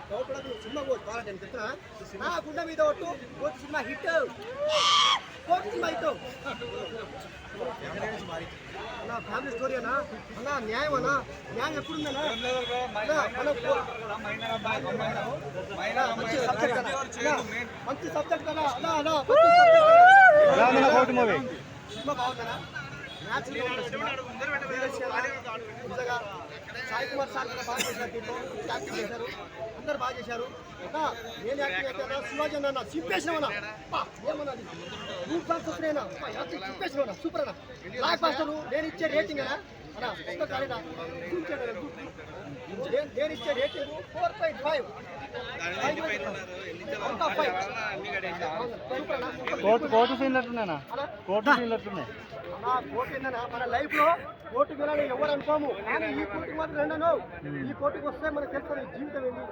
cinema నేను చెప్తున్నా గుండె మీద ఒట్టు court cinema hit court cinema hit అన్నా ఫ్యామిలీ స్టోరీ అన్నా అన్నా న్యాయం అన్నా న్యాయం ఎప్పుడుందన్నా మంచి సబ్జెక్ట్ అన్నా అన్నా అన్నా సినిమా బాగుందన్నా సాయి కుమార్ సార్ కూడా బాగా చేశారు దీంట్లో యాక్టింగ్ చేశారు అందరు బాగా చేశారు నేను యాక్టింగ్ అయితే శివాజీ అన్న సింపేషన్ ఏమన్నా వస్తున్నాయినా సింపేషన్ సూపర్ అన్న బ్లాక్ బాస్టర్ నేను ఇచ్చే రేటింగ్ అన్నా నేను ఇచ్చే రేటింగ్ 4.5 కోర్టు సీన్లట్టున్నా కోర్టు సీన్లట్టున్నాయి కోర్టు ఏంటన్నా మన లైఫ్ లో కోర్టుకు వెళ్ళాలని ఎవరు అనుకోము కానీ ఈ కోర్టుకు మాత్రం రెండను ఈ కోర్టుకు వస్తే మనకు తెలుస్తుంది జీవితం ఏంటి